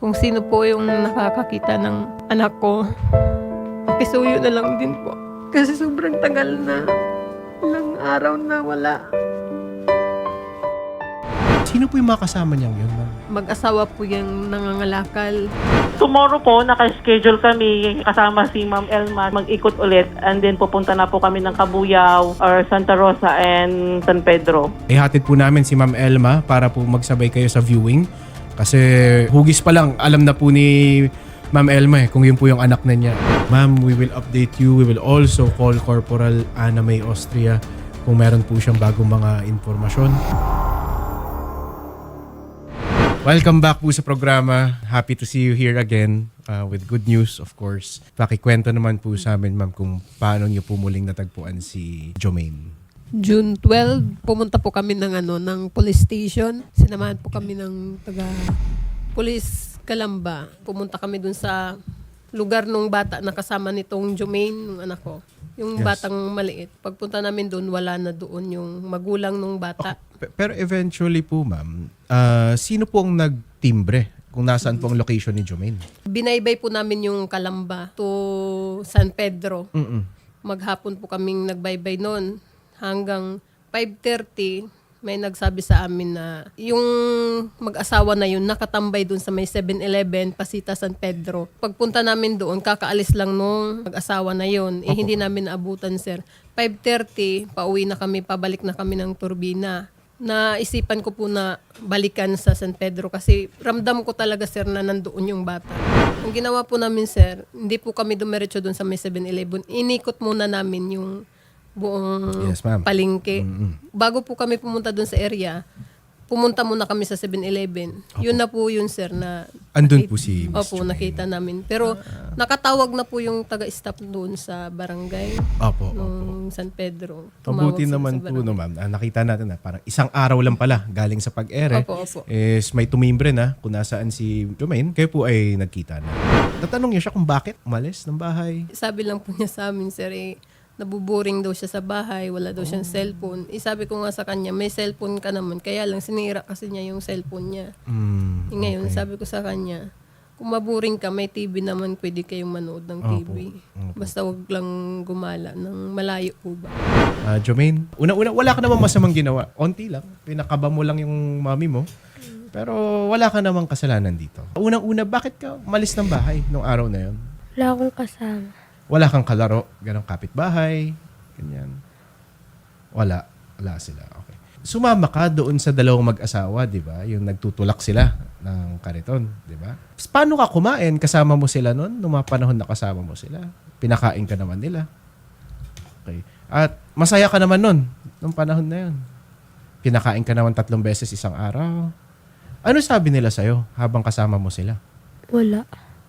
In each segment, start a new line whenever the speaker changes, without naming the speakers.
Kung sino po yung nakakakita ng anak ko, pakisuyo na lang din po. Kasi sobrang tagal na. Ilang araw na wala.
Sino po yung mga kasama niyang yun, ma'am?
Mag-asawa po yung nangangalakal.
Tomorrow po, naka-schedule kami kasama si Ma'am Elma mag-ikot ulit and then pupunta na po kami ng Cabuyao or Santa Rosa and San Pedro.
Ihatid po namin si Ma'am Elma para po magsabay kayo sa viewing. Kasi hugis pa lang, alam na po ni Ma'am Elma kung yun po yung anak na niya. Ma'am, we will update you. We will also call Corporal Ana May Austria kung meron po siyang bagong mga informasyon. Welcome back po sa programa. Happy to see you here again with good news, of course. Pakikwento naman po sa amin, ma'am, kung paano niyo po muling natagpuan si Jomaine.
June 12, pumunta po kami ng police station. Sinamahan po kami ng taga-police Calamba. Pumunta kami dun sa lugar nung bata na kasama nitong Jomaine, nung anak ko. Yung
Yes.
batang maliit. Pagpunta namin doon, wala na doon yung magulang nung bata.
Pero eventually po, ma'am, sino po ang nagtimbre kung nasaan po ang location ni Jomaine?
Binaybay po namin yung Calamba to San Pedro. Maghapon po kaming nagbaybay noon. Hanggang 5:30, may nagsabi sa amin na yung mag-asawa na yun nakatambay dun sa may 7-Eleven, Pasita San Pedro. Pagpunta namin doon, kakaalis lang nung mag-asawa na yun. Hindi namin naabutan, sir. 5:30, pauwi na kami, pabalik na kami ng Turbina. Naisipan ko po na balikan sa San Pedro kasi ramdam ko talaga, sir, na nandoon yung bata. Ang ginawa po namin, sir, hindi po kami dumiretso doon sa may 7-Eleven. Inikot muna namin yung buong
Yes, ma'am.
palengke. Bago po kami pumunta doon sa area, pumunta muna kami sa 7-Eleven. Yun na po yun, sir, na
Andun po si Miss
Opo,
Jomaine.
nakita namin. Pero nakatawag na po yung taga-staff doon sa barangay
Opo.
nung San Pedro. Tumawag
Mabuti
sila
naman
sa
po,
barangay.
no, ma'am. Nakita natin na parang isang araw lang pala galing sa pag-ere.
Opo, opo.
Is may tumimbre na kung nasaan si Jomaine. Kayo po ay nagkita na. Natanong niya siya kung bakit umalis ng bahay.
Sabi lang po niya sa amin, sir, nabuboring daw siya sa bahay, wala daw siyang cellphone. Sabi ko nga sa kanya, may cellphone ka naman, kaya lang sinira kasi niya yung cellphone niya. Ngayon,
Okay.
sabi ko sa kanya, kung maburing ka, may TV naman, pwede kayong manood ng TV. Basta wag lang gumala ng malayo po ba.
Jomaine, una-una, wala ka namang masamang ginawa. Onti lang. Pinakaba mo lang yung mami mo. Pero wala ka namang kasalanan dito. Unang-una, bakit ka malis ng bahay nung araw na yun?
Wala akong kasama.
Wala kang kalaro, ganong kapitbahay, ganyan. Wala sila. Okay. Sumama ka doon sa dalawang mag-asawa, di ba? Yung nagtutulak sila ng kariton, di ba? Paano ka kumain? Kasama mo sila noon? Nung mga panahon na kasama mo sila? Pinakain ka naman nila. Okay. At masaya ka naman noon, nung panahon na yun. Pinakain ka naman 3 beses isang araw. Ano sabi nila sa'yo habang kasama mo sila?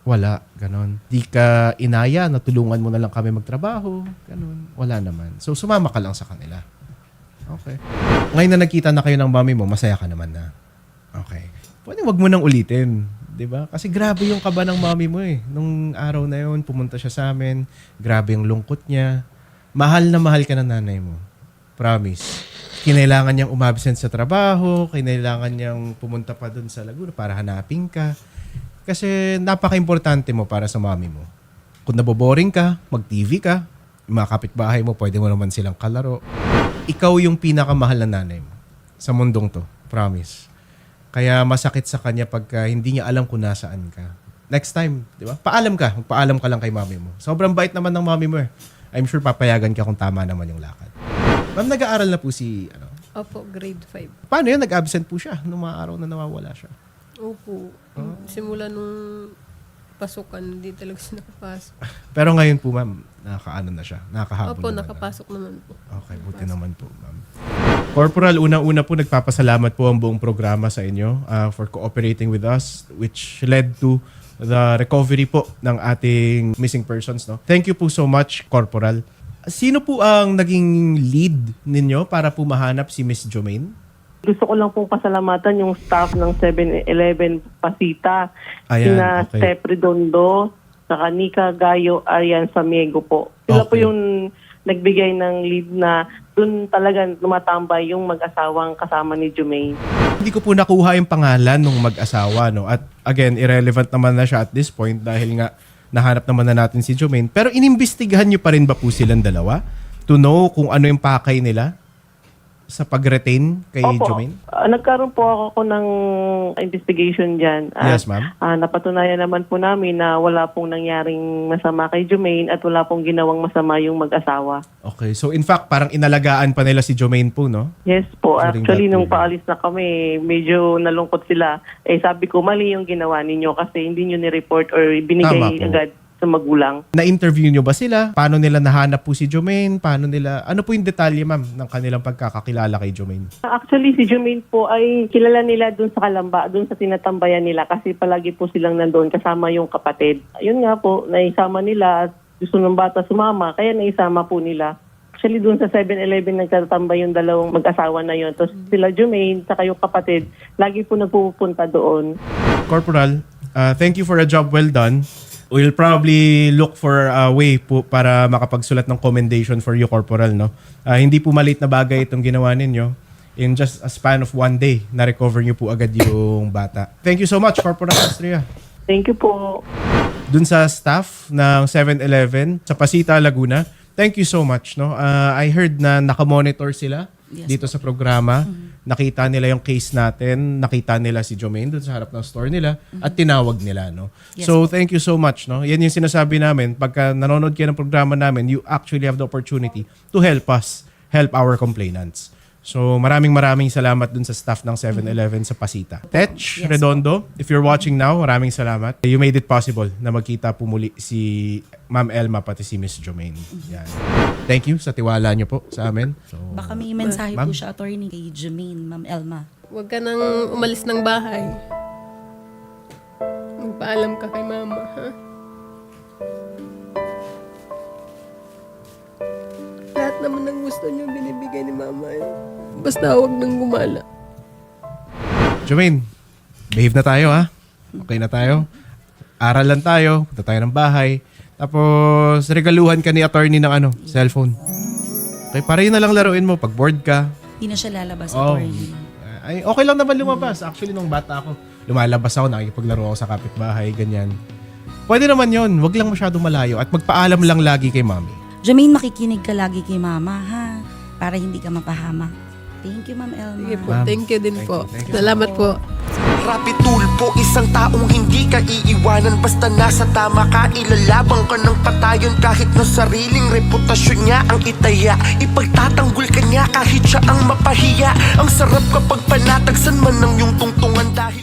Wala, ganon. Di ka inaya, natulungan mo na lang kami magtrabaho, ganon. Wala naman. So, sumama ka lang sa kanila. Okay. Ngayon na nagkita na kayo ng mami mo, masaya ka naman na. Okay. Pwede wag mo nang ulitin, di ba? Kasi grabe yung kaba ng mami mo eh. Nung araw na yun, pumunta siya sa amin, grabe yung lungkot niya. Mahal na mahal ka ng nanay mo. Promise. Kinailangan niyang umabsent sa trabaho, kinailangan niyang pumunta pa dun sa Laguna para hanapin ka. Kasi napaka-importante mo para sa mami mo. Kung naboboring ka, mag-TV ka, yung mga kapitbahay mo, pwede mo naman silang kalaro. Ikaw yung pinakamahal na nanay mo sa mundong to. Promise. Kaya masakit sa kanya pagka hindi niya alam kung nasaan ka. Next time, di ba? Paalam ka. Magpaalam ka lang kay mami mo. Sobrang bait naman ng mami mo eh. I'm sure papayagan ka kung tama naman yung lakad. Ma'am, nag-aaral na po si,
Opo, grade 5.
paano yan? Nag-absent po siya nung mga araw na nawawala siya.
Opo. Simula nung pasukan, hindi talaga siya nakapasok.
Pero ngayon po, ma'am, nakakaano na siya. Nakakahabol
Opo,
naman na.
nakapasok naman po.
Okay, buti naman po, ma'am. Corporal, una-una po nagpapasalamat po ang buong programa sa inyo for cooperating with us, which led to the recovery po ng ating missing persons. No? Thank you po so much, Corporal. Sino po ang naging lead ninyo para po mahanap si Miss Jomaine?
Gusto ko lang pong pasalamatan yung staff ng 7-Eleven Pasita.
Ayan,
Sina
okay.
Step Redondo, saka Nika Gayo Arian Samiego po. Sila po
Okay.
yung nagbigay ng lead na doon talaga lumatambay yung mag-asawang kasama ni Jumaine.
Hindi ko po nakuha yung pangalan ng mag-asawa, no? At again, irrelevant naman na siya at this point dahil nga nahanap naman na natin si Jumaine. Pero inimbestigahan niyo pa rin ba po silang dalawa to know kung ano yung pakay nila sa pag-retain kay Jumaine?
Nagkaroon po ako ng investigation dyan.
Yes, ma'am.
Napatunayan naman po namin na wala pong nangyaring masama kay Jumaine at wala pong ginawang masama yung mag-asawa.
Okay, so in fact, parang inalagaan pa nila si Jumaine po, no?
Yes po.
During
Actually,
that
nung
period.
paalis na kami, medyo nalungkot sila. Sabi ko, mali yung ginawa ninyo kasi hindi nyo ni-report or binigay
Tama po.
agad sa magulang.
Na-interview nyo ba sila? Paano nila nahanap po si Jumaine? Ano po yung detalye, ma'am, ng kanilang pagkakakilala kay Jumaine?
Actually, si Jumaine po ay kilala nila dun sa Kalamba, dun sa tinatambayan nila kasi palagi po silang nandoon kasama yung kapatid. Yun nga po, naisama nila at gusto ng bata sumama, kaya naisama po nila. Actually, dun sa 7-Eleven nagtatambay yung dalawang mag-asawa na yun. Tapos sila Jumaine, saka yung kapatid, lagi po nagpupunta doon.
Corporal, thank you for a job well done. We'll probably look for a way po para makapagsulat ng commendation for you, Corporal, no? Hindi po maliit na bagay itong ginawa ninyo. In just a span of 1 day, na-recover niyo po agad yung bata. Thank you so much, Corporal Astria.
Thank you po.
Dun sa staff ng 7-Eleven sa Pasita, Laguna, thank you so much, no? I heard na nakamonitor sila dito sa programa. Nakita nila yung case natin, nakita nila si Jumaine dun sa harap ng store nila at tinawag nila, no? So thank you so much, no? Yan yung sinasabi namin, pagka nanonood kayo ng programa namin, you actually have the opportunity to help us, help our complainants. So maraming salamat dun sa staff ng 7-Eleven sa Pasita. Tech Redondo, if you're watching now, maraming salamat. You made it possible na magkita po muli si Ma'am Elma pati si Miss Jumaine. Yan. Thank you sa tiwala niyo po sa amin. So,
Baka may mensahe
Ma'am?
po siya, attorney, kay Jumaine, Ma'am Elma.
Huwag ka nang umalis ng bahay. Magpaalam ka kay mama, ha? Lahat naman ng gusto niyo binibigay ni mama. Basta huwag nang gumala.
Jumaine, behave na tayo, ha? Okay na tayo. Aral lang tayo. Punta tayo ng bahay. Tapos, regaluhan ka ni attorney ng cellphone. Okay, para yun na lang laruin mo pag bored ka.
Hindi na siya lalabas,
Oh.
attorney.
Ay, okay lang naman lumabas. Actually, nung bata ako, lumalabas ako, nakikipaglaro ako sa kapitbahay, ganyan. Pwede naman yun. Huwag lang masyadong malayo at magpaalam lang lagi kay mami.
Jumaine, makikinig ka lagi kay Mama, ha? Para hindi ka mapahamak. Thank you, Ma'am Elma.
Sige po,
Ma'am,
thank you din
thank
po.
you, thank you.
Salamat po.
Rapi tulpo, isang taong hindi ka iiwanan. Basta nasa tama ka, ilalabang ka ng patayon. Kahit na sariling reputasyon niya ang itaya, ipagtatanggol ka niya kahit siya ang mapahiya. Ang sarap kapag panatagsan man ng iyong tungtungan dahil